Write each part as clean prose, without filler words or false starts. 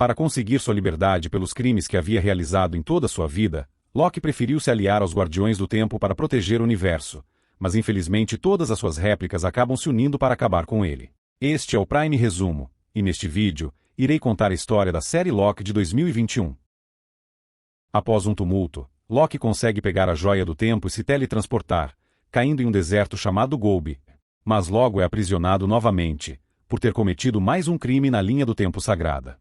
Para conseguir sua liberdade pelos crimes que havia realizado em toda sua vida, Loki preferiu se aliar aos Guardiões do Tempo para proteger o universo, mas infelizmente todas as suas réplicas acabam se unindo para acabar com ele. Este é o Prime Resumo, e neste vídeo, irei contar a história da série Loki de 2021. Após um tumulto, Loki consegue pegar a Joia do Tempo e se teletransportar, caindo em um deserto chamado Golbi, mas logo é aprisionado novamente, por ter cometido mais um crime na linha do tempo sagrada.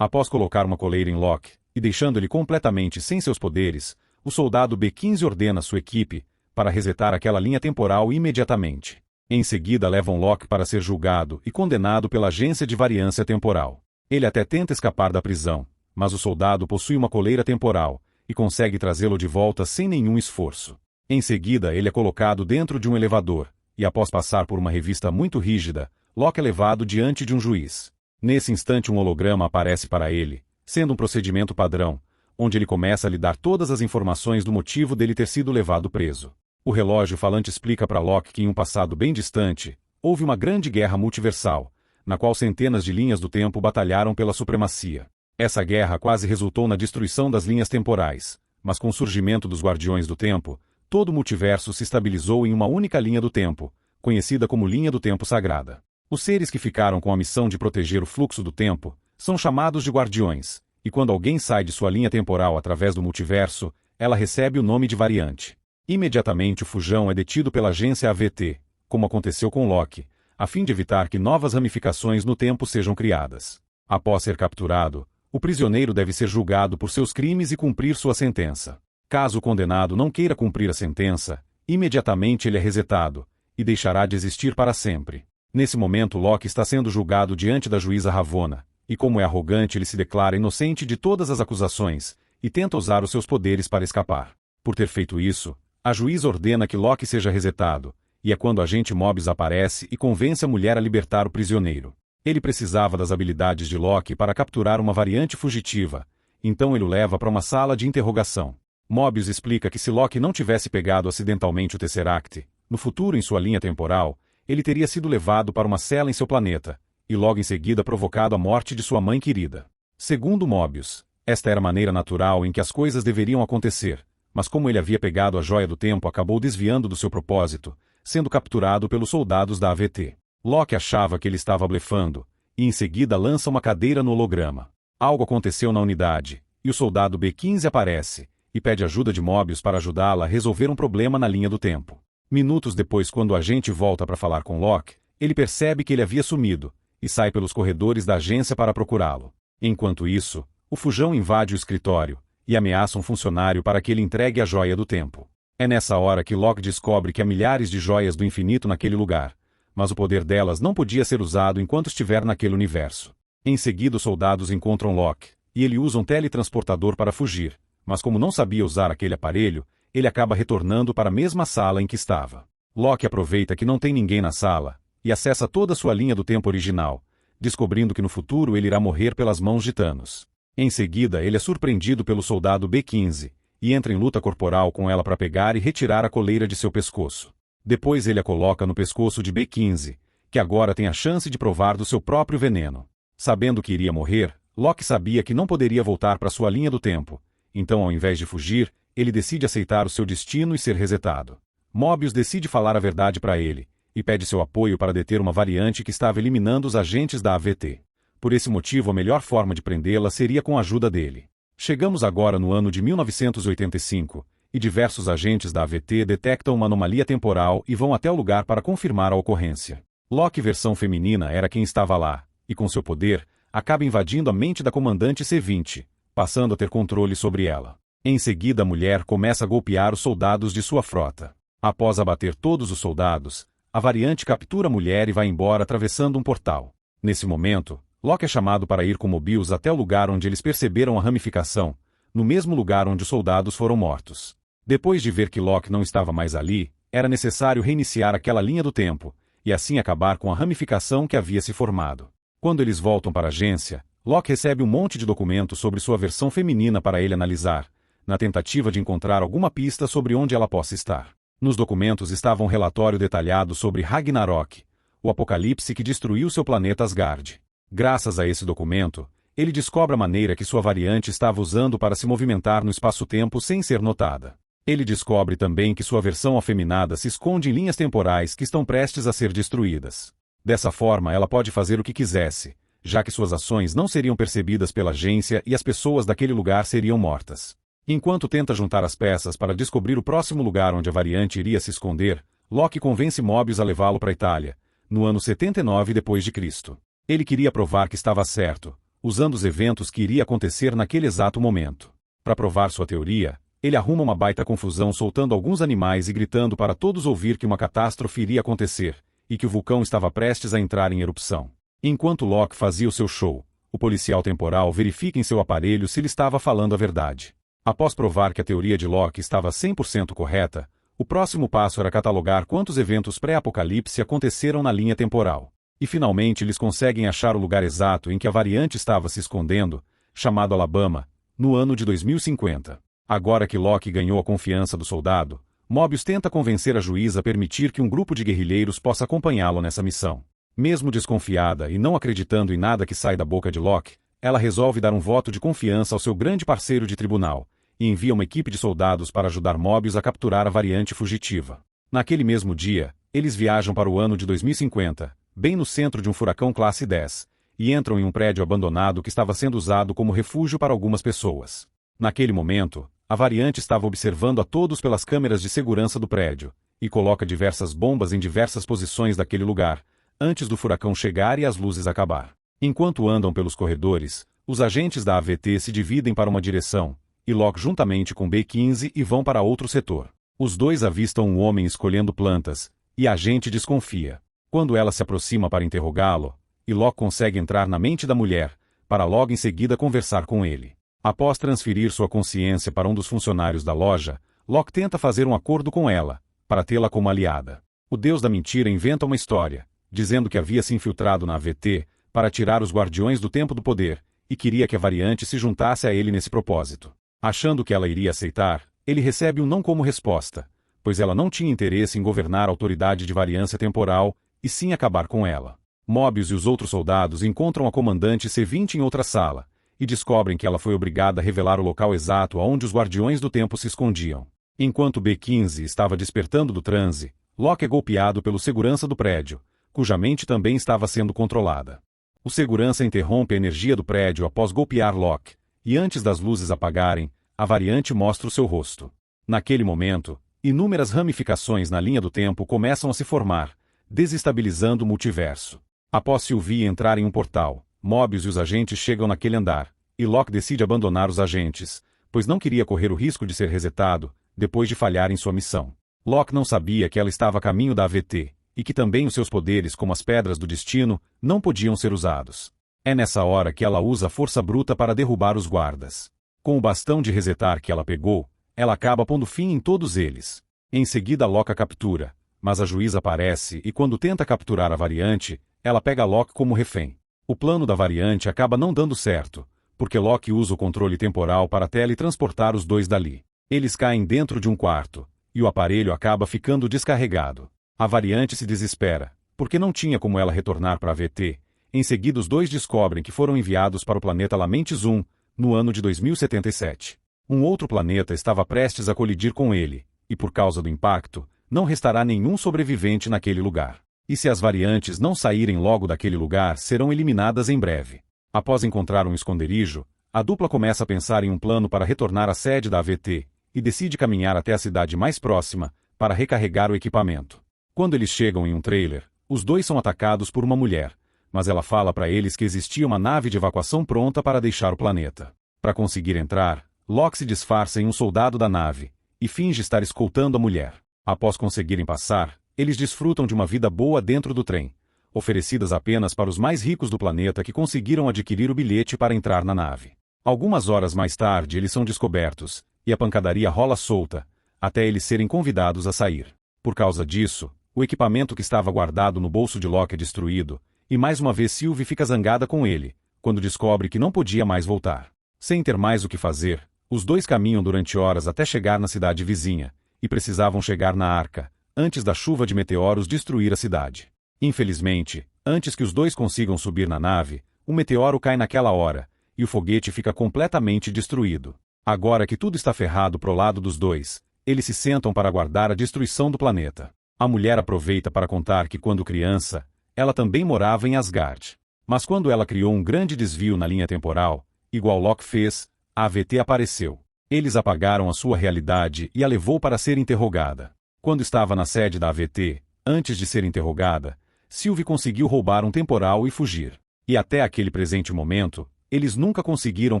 Após colocar uma coleira em Loki, e deixando ele completamente sem seus poderes, o soldado B-15 ordena sua equipe para resetar aquela linha temporal imediatamente. Em seguida levam Loki para ser julgado e condenado pela Agência de Variância Temporal. Ele até tenta escapar da prisão, mas o soldado possui uma coleira temporal e consegue trazê-lo de volta sem nenhum esforço. Em seguida ele é colocado dentro de um elevador, e após passar por uma revista muito rígida, Loki é levado diante de um juiz. Nesse instante um holograma aparece para ele, sendo um procedimento padrão, onde ele começa a lhe dar todas as informações do motivo dele ter sido levado preso. O relógio falante explica para Loki que em um passado bem distante, houve uma grande guerra multiversal, na qual centenas de linhas do tempo batalharam pela supremacia. Essa guerra quase resultou na destruição das linhas temporais, mas com o surgimento dos Guardiões do Tempo, todo o multiverso se estabilizou em uma única linha do tempo, conhecida como Linha do Tempo Sagrada. Os seres que ficaram com a missão de proteger o fluxo do tempo são chamados de Guardiões, e quando alguém sai de sua linha temporal através do multiverso, ela recebe o nome de variante. Imediatamente o fujão é detido pela agência AVT, como aconteceu com Loki, a fim de evitar que novas ramificações no tempo sejam criadas. Após ser capturado, o prisioneiro deve ser julgado por seus crimes e cumprir sua sentença. Caso o condenado não queira cumprir a sentença, imediatamente ele é resetado, e deixará de existir para sempre. Nesse momento Loki está sendo julgado diante da juíza Ravonna, e como é arrogante ele se declara inocente de todas as acusações, e tenta usar os seus poderes para escapar. Por ter feito isso, a juíza ordena que Loki seja resetado, e é quando o agente Mobius aparece e convence a mulher a libertar o prisioneiro. Ele precisava das habilidades de Loki para capturar uma variante fugitiva, então ele o leva para uma sala de interrogação. Mobius explica que se Loki não tivesse pegado acidentalmente o Tesseract, no futuro em sua linha temporal, ele teria sido levado para uma cela em seu planeta, e logo em seguida provocado a morte de sua mãe querida. Segundo Mobius, esta era a maneira natural em que as coisas deveriam acontecer, mas como ele havia pegado a Joia do Tempo acabou desviando do seu propósito, sendo capturado pelos soldados da AVT. Loki achava que ele estava blefando, e em seguida lança uma cadeira no holograma. Algo aconteceu na unidade, e o soldado B-15 aparece, e pede ajuda de Mobius para ajudá-la a resolver um problema na linha do tempo. Minutos depois, quando o agente volta para falar com Loki, ele percebe que ele havia sumido, e sai pelos corredores da agência para procurá-lo. Enquanto isso, o fujão invade o escritório, e ameaça um funcionário para que ele entregue a Joia do Tempo. É nessa hora que Loki descobre que há milhares de joias do infinito naquele lugar, mas o poder delas não podia ser usado enquanto estiver naquele universo. Em seguida os soldados encontram Loki, e ele usa um teletransportador para fugir, mas como não sabia usar aquele aparelho, ele acaba retornando para a mesma sala em que estava. Loki aproveita que não tem ninguém na sala, e acessa toda a sua linha do tempo original, descobrindo que no futuro ele irá morrer pelas mãos de Thanos. Em seguida ele é surpreendido pelo soldado B-15, e entra em luta corporal com ela para pegar e retirar a coleira de seu pescoço. Depois ele a coloca no pescoço de B-15, que agora tem a chance de provar do seu próprio veneno. Sabendo que iria morrer, Loki sabia que não poderia voltar para sua linha do tempo, então ao invés de fugir, ele decide aceitar o seu destino e ser resetado. Mobius decide falar a verdade para ele, e pede seu apoio para deter uma variante que estava eliminando os agentes da AVT. Por esse motivo a melhor forma de prendê-la seria com a ajuda dele. Chegamos agora no ano de 1985, e diversos agentes da AVT detectam uma anomalia temporal e vão até o lugar para confirmar a ocorrência. Loki versão feminina era quem estava lá, e com seu poder, acaba invadindo a mente da comandante C-20, passando a ter controle sobre ela. Em seguida a mulher começa a golpear os soldados de sua frota. Após abater todos os soldados, a variante captura a mulher e vai embora atravessando um portal. Nesse momento, Loki é chamado para ir com Mobius até o lugar onde eles perceberam a ramificação, no mesmo lugar onde os soldados foram mortos. Depois de ver que Loki não estava mais ali, era necessário reiniciar aquela linha do tempo, e assim acabar com a ramificação que havia se formado. Quando eles voltam para a agência, Loki recebe um monte de documentos sobre sua versão feminina para ele analisar, na tentativa de encontrar alguma pista sobre onde ela possa estar. Nos documentos estava um relatório detalhado sobre Ragnarok, o apocalipse que destruiu seu planeta Asgard. Graças a esse documento, Ele descobre a maneira que sua variante estava usando para se movimentar no espaço-tempo sem ser notada. Ele descobre também que sua versão afeminada se esconde em linhas temporais que estão prestes a ser destruídas. Dessa forma, ela pode fazer o que quisesse, já que suas ações não seriam percebidas pela agência e as pessoas daquele lugar seriam mortas. Enquanto tenta juntar as peças para descobrir o próximo lugar onde a variante iria se esconder, Locke convence Mobius a levá-lo para a Itália, no ano 79 d.C. Ele queria provar que estava certo, usando os eventos que iria acontecer naquele exato momento. Para provar sua teoria, ele arruma uma baita confusão soltando alguns animais e gritando para todos ouvir que uma catástrofe iria acontecer, e que o vulcão estava prestes a entrar em erupção. Enquanto Locke fazia o seu show, o policial temporal verifica em seu aparelho se ele estava falando a verdade. Após provar que a teoria de Locke estava 100% correta, o próximo passo era catalogar quantos eventos pré-apocalipse aconteceram na linha temporal. E finalmente eles conseguem achar o lugar exato em que a variante estava se escondendo, chamado Alabama, no ano de 2050. Agora que Locke ganhou a confiança do soldado, Mobius tenta convencer a juíza a permitir que um grupo de guerrilheiros possa acompanhá-lo nessa missão. Mesmo desconfiada e não acreditando em nada que sai da boca de Locke, ela resolve dar um voto de confiança ao seu grande parceiro de tribunal, e envia uma equipe de soldados para ajudar Mobius a capturar a variante fugitiva. Naquele mesmo dia, eles viajam para o ano de 2050, bem no centro de um furacão classe 10, e entram em um prédio abandonado que estava sendo usado como refúgio para algumas pessoas. Naquele momento, a variante estava observando a todos pelas câmeras de segurança do prédio, e coloca diversas bombas em diversas posições daquele lugar, antes do furacão chegar e as luzes acabar. Enquanto andam pelos corredores, os agentes da AVT se dividem para uma direção, e Locke juntamente com B-15 e vão para outro setor. Os dois avistam um homem escolhendo plantas, e a agente desconfia. Quando ela se aproxima para interrogá-lo, e Locke consegue entrar na mente da mulher, para logo em seguida conversar com ele. Após transferir sua consciência para um dos funcionários da loja, Locke tenta fazer um acordo com ela, para tê-la como aliada. O deus da mentira inventa uma história, dizendo que havia se infiltrado na AVT para tirar os Guardiões do Tempo do Poder, e queria que a variante se juntasse a ele nesse propósito. Achando que ela iria aceitar, ele recebe um não como resposta, pois ela não tinha interesse em governar a autoridade de variância temporal, e sim acabar com ela. Mobius e os outros soldados encontram a comandante C-20 em outra sala, e descobrem que ela foi obrigada a revelar o local exato aonde os Guardiões do Tempo se escondiam. Enquanto B-15 estava despertando do transe, Locke é golpeado pelo segurança do prédio, cuja mente também estava sendo controlada. O segurança interrompe a energia do prédio após golpear Locke, e antes das luzes apagarem, a variante mostra o seu rosto. Naquele momento, inúmeras ramificações na linha do tempo começam a se formar, desestabilizando o multiverso. Após Sylvie entrar em um portal, Mobius e os agentes chegam naquele andar, e Locke decide abandonar os agentes, pois não queria correr o risco de ser resetado, depois de falhar em sua missão. Locke não sabia que ela estava a caminho da AVT, e que também os seus poderes como as pedras do destino, não podiam ser usados. É nessa hora que ela usa a força bruta para derrubar os guardas. Com o bastão de resetar que ela pegou, ela acaba pondo fim em todos eles. Em seguida Locke a captura, mas a juíza aparece e quando tenta capturar a variante, ela pega Locke como refém. O plano da variante acaba não dando certo, porque Locke usa o controle temporal para teletransportar os dois dali. Eles caem dentro de um quarto, e o aparelho acaba ficando descarregado. A variante se desespera, porque não tinha como ela retornar para a AVT. Em seguida os dois descobrem que foram enviados para o planeta Lamentis 1, no ano de 2077. Um outro planeta estava prestes a colidir com ele, e por causa do impacto, não restará nenhum sobrevivente naquele lugar. E se as variantes não saírem logo daquele lugar, serão eliminadas em breve. Após encontrar um esconderijo, a dupla começa a pensar em um plano para retornar à sede da AVT, e decide caminhar até a cidade mais próxima, para recarregar o equipamento. Quando eles chegam em um trailer, os dois são atacados por uma mulher, mas ela fala para eles que existia uma nave de evacuação pronta para deixar o planeta. Para conseguir entrar, Locke se disfarça em um soldado da nave, e finge estar escoltando a mulher. Após conseguirem passar, eles desfrutam de uma vida boa dentro do trem, oferecidas apenas para os mais ricos do planeta que conseguiram adquirir o bilhete para entrar na nave. Algumas horas mais tarde eles são descobertos, e a pancadaria rola solta, até eles serem convidados a sair. Por causa disso, o equipamento que estava guardado no bolso de Locke é destruído, e mais uma vez Sylvie fica zangada com ele, quando descobre que não podia mais voltar. Sem ter mais o que fazer, os dois caminham durante horas até chegar na cidade vizinha, e precisavam chegar na Arca, antes da chuva de meteoros destruir a cidade. Infelizmente, antes que os dois consigam subir na nave, um meteoro cai naquela hora, e o foguete fica completamente destruído. Agora que tudo está ferrado pro lado dos dois, eles se sentam para aguardar a destruição do planeta. A mulher aproveita para contar que quando criança, ela também morava em Asgard. Mas quando ela criou um grande desvio na linha temporal, igual Loki fez, a AVT apareceu. Eles apagaram a sua realidade e a levou para ser interrogada. Quando estava na sede da AVT, antes de ser interrogada, Sylvie conseguiu roubar um temporal e fugir. E até aquele presente momento, eles nunca conseguiram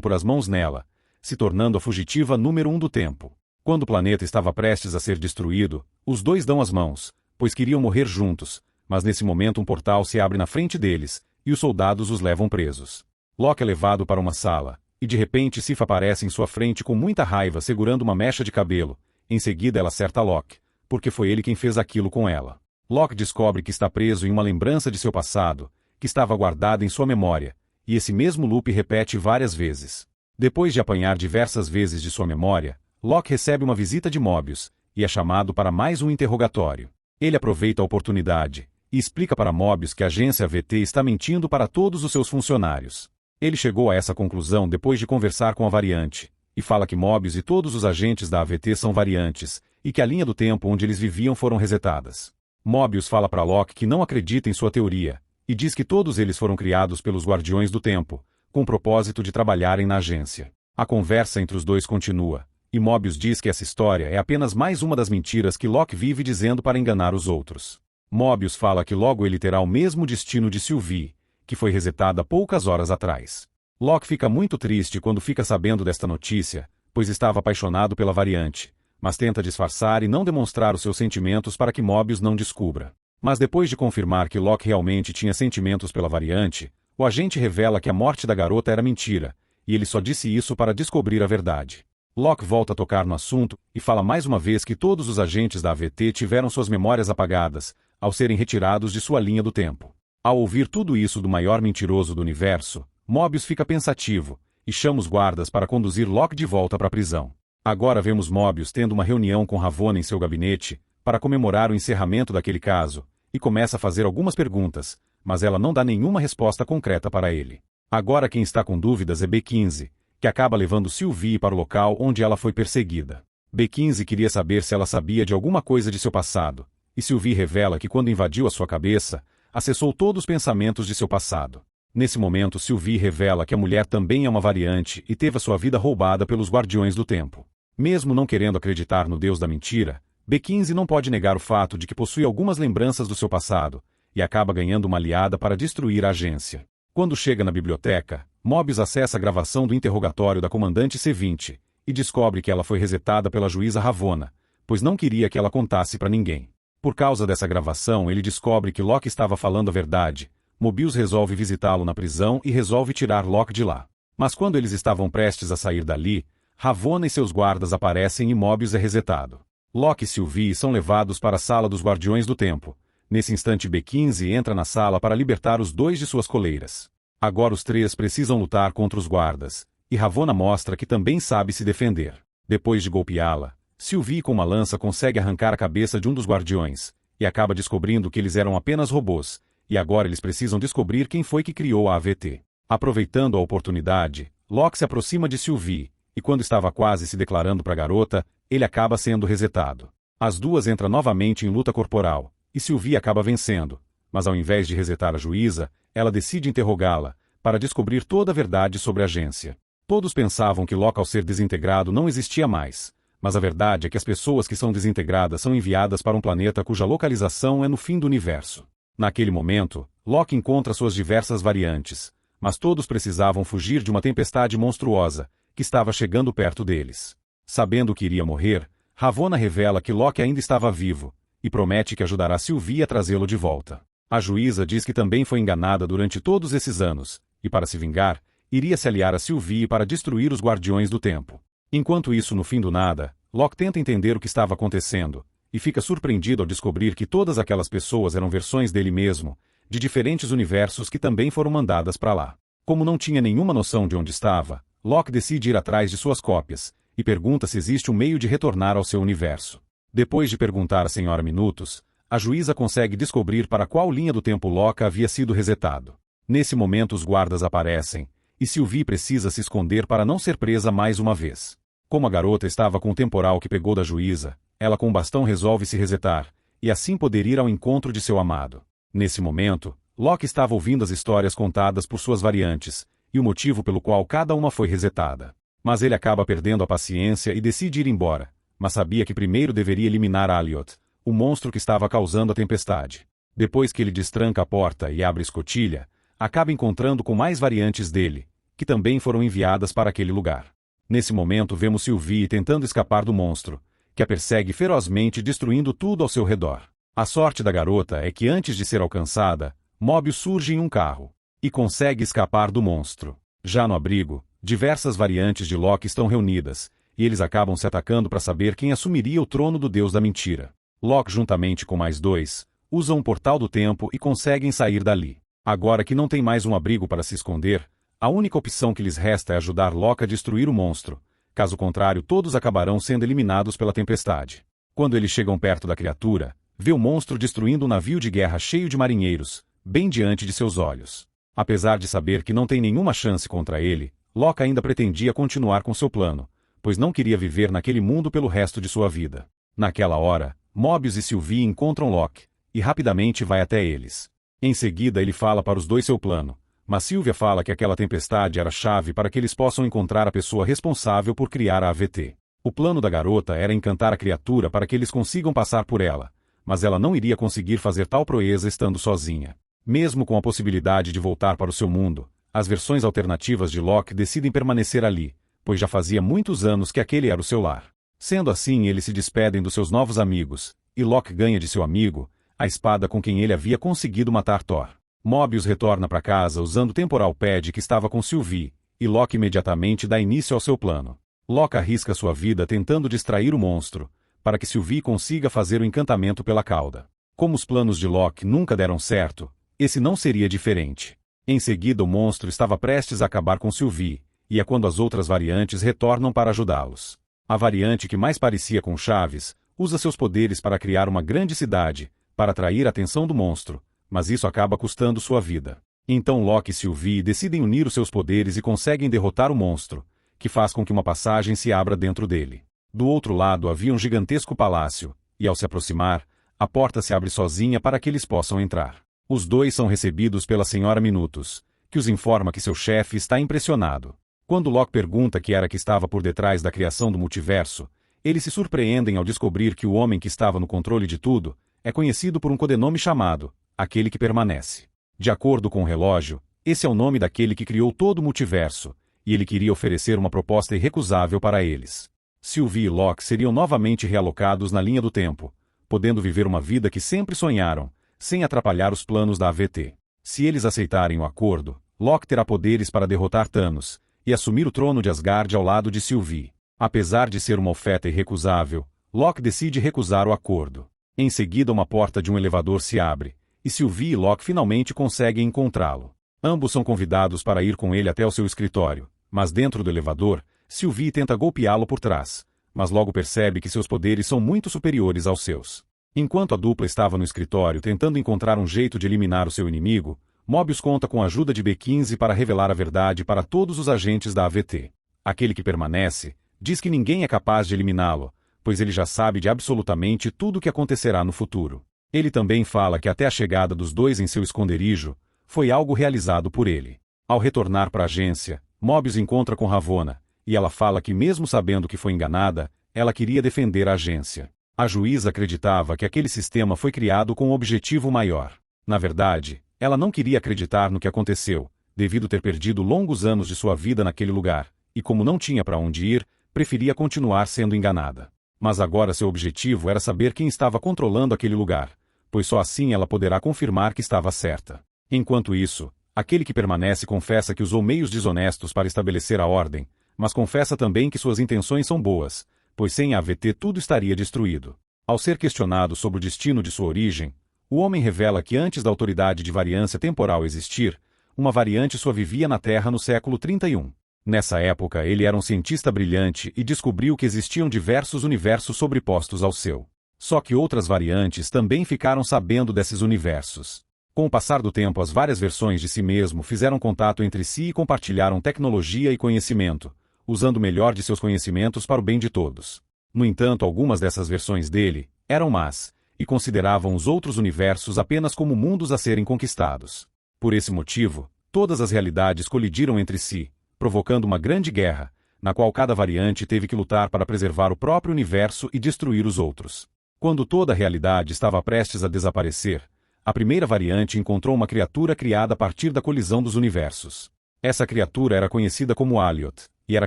pôr as mãos nela, se tornando a fugitiva número 1 do tempo. Quando o planeta estava prestes a ser destruído, os dois dão as mãos, pois queriam morrer juntos, mas nesse momento um portal se abre na frente deles, e os soldados os levam presos. Loki é levado para uma sala, e de repente Sif aparece em sua frente com muita raiva segurando uma mecha de cabelo. Em seguida ela acerta Loki, porque foi ele quem fez aquilo com ela. Loki descobre que está preso em uma lembrança de seu passado, que estava guardada em sua memória, e esse mesmo loop repete várias vezes. Depois de apanhar diversas vezes de sua memória, Loki recebe uma visita de Mobius, e é chamado para mais um interrogatório. Ele aproveita a oportunidade, e explica para Mobius que a agência AVT está mentindo para todos os seus funcionários. Ele chegou a essa conclusão depois de conversar com a Variante, e fala que Mobius e todos os agentes da AVT são variantes, e que a linha do tempo onde eles viviam foram resetadas. Mobius fala para Loki que não acredita em sua teoria, e diz que todos eles foram criados pelos Guardiões do Tempo, com o propósito de trabalharem na agência. A conversa entre os dois continua, e Mobius diz que essa história é apenas mais uma das mentiras que Loki vive dizendo para enganar os outros. Mobius fala que logo ele terá o mesmo destino de Sylvie, que foi resetada poucas horas atrás. Loki fica muito triste quando fica sabendo desta notícia, pois estava apaixonado pela Variante, mas tenta disfarçar e não demonstrar os seus sentimentos para que Mobius não descubra. Mas depois de confirmar que Loki realmente tinha sentimentos pela Variante, o agente revela que a morte da garota era mentira, e ele só disse isso para descobrir a verdade. Loki volta a tocar no assunto e fala mais uma vez que todos os agentes da AVT tiveram suas memórias apagadas, ao serem retirados de sua linha do tempo. Ao ouvir tudo isso do maior mentiroso do universo, Mobius fica pensativo, e chama os guardas para conduzir Loki de volta para a prisão. Agora vemos Mobius tendo uma reunião com Ravonna em seu gabinete, para comemorar o encerramento daquele caso, e começa a fazer algumas perguntas, mas ela não dá nenhuma resposta concreta para ele. Agora quem está com dúvidas é B15, que acaba levando Sylvie para o local onde ela foi perseguida. B15 queria saber se ela sabia de alguma coisa de seu passado, e Sylvie revela que quando invadiu a sua cabeça, acessou todos os pensamentos de seu passado. Nesse momento Sylvie revela que a mulher também é uma variante e teve a sua vida roubada pelos Guardiões do Tempo. Mesmo não querendo acreditar no Deus da mentira, B15 não pode negar o fato de que possui algumas lembranças do seu passado, e acaba ganhando uma aliada para destruir a agência. Quando chega na biblioteca, Mobius acessa a gravação do interrogatório da comandante C-20, e descobre que ela foi resetada pela juíza Ravonna, pois não queria que ela contasse para ninguém. Por causa dessa gravação ele descobre que Loki estava falando a verdade. Mobius resolve visitá-lo na prisão e resolve tirar Loki de lá. Mas quando eles estavam prestes a sair dali, Ravonna e seus guardas aparecem e Mobius é resetado. Loki e Sylvie são levados para a sala dos Guardiões do Tempo. Nesse instante B15 entra na sala para libertar os dois de suas coleiras. Agora os três precisam lutar contra os guardas, e Ravonna mostra que também sabe se defender. Depois de golpeá-la, Sylvie com uma lança consegue arrancar a cabeça de um dos guardiões, e acaba descobrindo que eles eram apenas robôs, e agora eles precisam descobrir quem foi que criou a AVT. Aproveitando a oportunidade, Loki se aproxima de Sylvie, e quando estava quase se declarando para a garota, ele acaba sendo resetado. As duas entram novamente em luta corporal, e Sylvie acaba vencendo, mas ao invés de resetar a juíza, ela decide interrogá-la, para descobrir toda a verdade sobre a agência. Todos pensavam que Loki ao ser desintegrado não existia mais, mas a verdade é que as pessoas que são desintegradas são enviadas para um planeta cuja localização é no fim do universo. Naquele momento, Loki encontra suas diversas variantes, mas todos precisavam fugir de uma tempestade monstruosa, que estava chegando perto deles. Sabendo que iria morrer, Ravonna revela que Loki ainda estava vivo, e promete que ajudará Sylvie a trazê-lo de volta. A juíza diz que também foi enganada durante todos esses anos, e para se vingar, iria se aliar a Sylvie para destruir os Guardiões do Tempo. Enquanto isso no fim do nada, Loki tenta entender o que estava acontecendo, e fica surpreendido ao descobrir que todas aquelas pessoas eram versões dele mesmo, de diferentes universos que também foram mandadas para lá. Como não tinha nenhuma noção de onde estava, Loki decide ir atrás de suas cópias, e pergunta se existe um meio de retornar ao seu universo. Depois de perguntar à Senhora Minutos, a juíza consegue descobrir para qual linha do tempo Loki havia sido resetado. Nesse momento os guardas aparecem, e Sylvie precisa se esconder para não ser presa mais uma vez. Como a garota estava com o temporal que pegou da juíza, ela com o bastão resolve se resetar, e assim poder ir ao encontro de seu amado. Nesse momento, Locke estava ouvindo as histórias contadas por suas variantes, e o motivo pelo qual cada uma foi resetada. Mas ele acaba perdendo a paciência e decide ir embora, mas sabia que primeiro deveria eliminar Aliot, o monstro que estava causando a tempestade. Depois que ele destranca a porta e abre a escotilha, acaba encontrando com mais variantes dele, que também foram enviadas para aquele lugar. Nesse momento vemos Sylvie tentando escapar do monstro, que a persegue ferozmente destruindo tudo ao seu redor. A sorte da garota é que antes de ser alcançada, Mobius surge em um carro, e consegue escapar do monstro. Já no abrigo, diversas variantes de Locke estão reunidas, e eles acabam se atacando para saber quem assumiria o trono do Deus da Mentira. Locke juntamente com mais dois, usam um portal do tempo e conseguem sair dali. Agora que não tem mais um abrigo para se esconder, a única opção que lhes resta é ajudar Locke a destruir o monstro. Caso contrário, todos acabarão sendo eliminados pela tempestade. Quando eles chegam perto da criatura, vê o monstro destruindo um navio de guerra cheio de marinheiros, bem diante de seus olhos. Apesar de saber que não tem nenhuma chance contra ele, Locke ainda pretendia continuar com seu plano, pois não queria viver naquele mundo pelo resto de sua vida. Naquela hora, Mobius e Sylvie encontram Locke, e rapidamente vai até eles. Em seguida ele fala para os dois seu plano, mas Sylvia fala que aquela tempestade era a chave para que eles possam encontrar a pessoa responsável por criar a AVT. O plano da garota era encantar a criatura para que eles consigam passar por ela, mas ela não iria conseguir fazer tal proeza estando sozinha. Mesmo com a possibilidade de voltar para o seu mundo, as versões alternativas de Locke decidem permanecer ali, pois já fazia muitos anos que aquele era o seu lar. Sendo assim, eles se despedem dos seus novos amigos, e Locke ganha de seu amigo a espada com quem ele havia conseguido matar Thor. Mobius retorna para casa usando o temporal pad que estava com Sylvie, e Locke imediatamente dá início ao seu plano. Locke arrisca sua vida tentando distrair o monstro, para que Sylvie consiga fazer o encantamento pela cauda. Como os planos de Locke nunca deram certo, esse não seria diferente. Em seguida o monstro estava prestes a acabar com Sylvie, e é quando as outras variantes retornam para ajudá-los. A variante que mais parecia com Chaves, usa seus poderes para criar uma grande cidade, para atrair a atenção do monstro, mas isso acaba custando sua vida. Então Locke e Sylvie decidem unir os seus poderes e conseguem derrotar o monstro, que faz com que uma passagem se abra dentro dele. Do outro lado havia um gigantesco palácio, e ao se aproximar, a porta se abre sozinha para que eles possam entrar. Os dois são recebidos pela Senhora Minutos, que os informa que seu chefe está impressionado. Quando Locke pergunta que era que estava por detrás da criação do multiverso, eles se surpreendem ao descobrir que o homem que estava no controle de tudo é conhecido por um codinome chamado Aquele que Permanece. De acordo com o relógio, esse é o nome daquele que criou todo o multiverso, e ele queria oferecer uma proposta irrecusável para eles. Sylvie e Locke seriam novamente realocados na linha do tempo, podendo viver uma vida que sempre sonharam, sem atrapalhar os planos da AVT. Se eles aceitarem o acordo, Locke terá poderes para derrotar Thanos, e assumir o trono de Asgard ao lado de Sylvie. Apesar de ser uma oferta irrecusável, Locke decide recusar o acordo. Em seguida uma porta de um elevador se abre, e Sylvie e Locke finalmente conseguem encontrá-lo. Ambos são convidados para ir com ele até o seu escritório, mas dentro do elevador, Sylvie tenta golpeá-lo por trás, mas logo percebe que seus poderes são muito superiores aos seus. Enquanto a dupla estava no escritório tentando encontrar um jeito de eliminar o seu inimigo, Mobius conta com a ajuda de B15 para revelar a verdade para todos os agentes da AVT. Aquele que permanece diz que ninguém é capaz de eliminá-lo, pois ele já sabe de absolutamente tudo o que acontecerá no futuro. Ele também fala que até a chegada dos dois em seu esconderijo foi algo realizado por ele. Ao retornar para a agência, Mobius encontra com Ravonna, e ela fala que mesmo sabendo que foi enganada, ela queria defender a agência. A juíza acreditava que aquele sistema foi criado com um objetivo maior. Na verdade, ela não queria acreditar no que aconteceu, devido ter perdido longos anos de sua vida naquele lugar, e como não tinha para onde ir, preferia continuar sendo enganada. Mas agora seu objetivo era saber quem estava controlando aquele lugar, pois só assim ela poderá confirmar que estava certa. Enquanto isso, aquele que permanece confessa que usou meios desonestos para estabelecer a ordem, mas confessa também que suas intenções são boas, pois sem a AVT tudo estaria destruído. Ao ser questionado sobre o destino de sua origem, o homem revela que antes da autoridade de variância temporal existir, uma variante sua vivia na Terra no século 31. Nessa época ele era um cientista brilhante e descobriu que existiam diversos universos sobrepostos ao seu. Só que outras variantes também ficaram sabendo desses universos. Com o passar do tempo, as várias versões de si mesmo fizeram contato entre si e compartilharam tecnologia e conhecimento, usando o melhor de seus conhecimentos para o bem de todos. No entanto, algumas dessas versões dele eram más, e consideravam os outros universos apenas como mundos a serem conquistados. Por esse motivo, todas as realidades colidiram entre si, provocando uma grande guerra, na qual cada variante teve que lutar para preservar o próprio universo e destruir os outros. Quando toda a realidade estava prestes a desaparecer, a primeira variante encontrou uma criatura criada a partir da colisão dos universos. Essa criatura era conhecida como Aliot, e era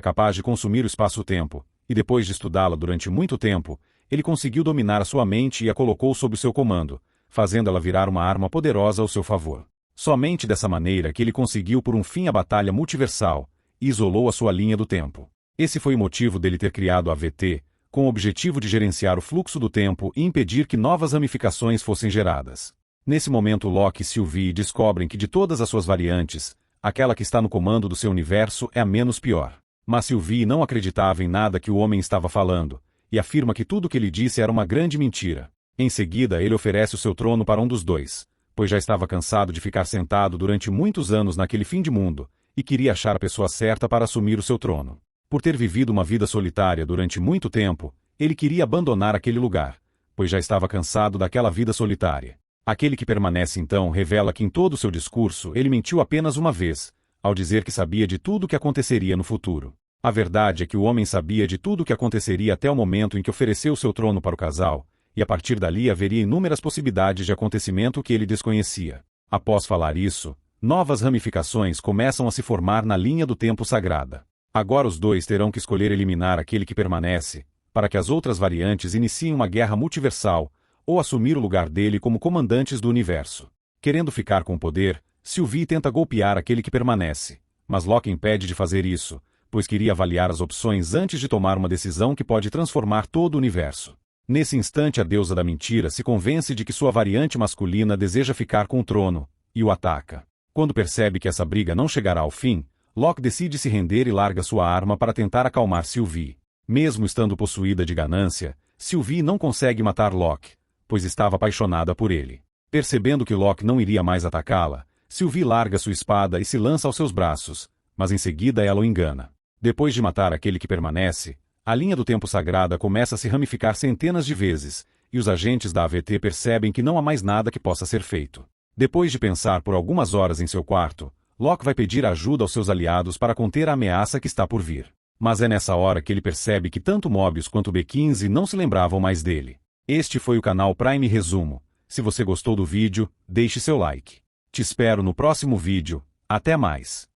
capaz de consumir o espaço-tempo, e depois de estudá-la durante muito tempo, ele conseguiu dominar a sua mente e a colocou sob o seu comando, fazendo ela virar uma arma poderosa ao seu favor. Somente dessa maneira que ele conseguiu por um fim a batalha multiversal, e isolou a sua linha do tempo. Esse foi o motivo dele ter criado a VT, com o objetivo de gerenciar o fluxo do tempo e impedir que novas ramificações fossem geradas. Nesse momento, Loki e Sylvie descobrem que de todas as suas variantes, aquela que está no comando do seu universo é a menos pior. Mas Sylvie não acreditava em nada que o homem estava falando, e afirma que tudo o que ele disse era uma grande mentira. Em seguida, ele oferece o seu trono para um dos dois, pois já estava cansado de ficar sentado durante muitos anos naquele fim de mundo, e queria achar a pessoa certa para assumir o seu trono. Por ter vivido uma vida solitária durante muito tempo, ele queria abandonar aquele lugar, pois já estava cansado daquela vida solitária. Aquele que permanece então revela que em todo o seu discurso ele mentiu apenas uma vez, ao dizer que sabia de tudo o que aconteceria no futuro. A verdade é que o homem sabia de tudo o que aconteceria até o momento em que ofereceu seu trono para o casal, e a partir dali haveria inúmeras possibilidades de acontecimento que ele desconhecia. Após falar isso, novas ramificações começam a se formar na linha do tempo sagrada. Agora os dois terão que escolher eliminar aquele que permanece, para que as outras variantes iniciem uma guerra multiversal, ou assumir o lugar dele como comandantes do universo. Querendo ficar com o poder, Sylvie tenta golpear aquele que permanece, mas Loki impede de fazer isso, pois queria avaliar as opções antes de tomar uma decisão que pode transformar todo o universo. Nesse instante, a deusa da mentira se convence de que sua variante masculina deseja ficar com o trono, e o ataca. Quando percebe que essa briga não chegará ao fim, Loki decide se render e larga sua arma para tentar acalmar Sylvie. Mesmo estando possuída de ganância, Sylvie não consegue matar Loki, pois estava apaixonada por ele. Percebendo que Loki não iria mais atacá-la, Sylvie larga sua espada e se lança aos seus braços, mas em seguida ela o engana. Depois de matar aquele que permanece, a linha do tempo sagrada começa a se ramificar centenas de vezes, e os agentes da AVT percebem que não há mais nada que possa ser feito. Depois de pensar por algumas horas em seu quarto, Loki vai pedir ajuda aos seus aliados para conter a ameaça que está por vir. Mas é nessa hora que ele percebe que tanto Mobius quanto B15 não se lembravam mais dele. Este foi o canal Prime Resumo. Se você gostou do vídeo, deixe seu like. Te espero no próximo vídeo. Até mais!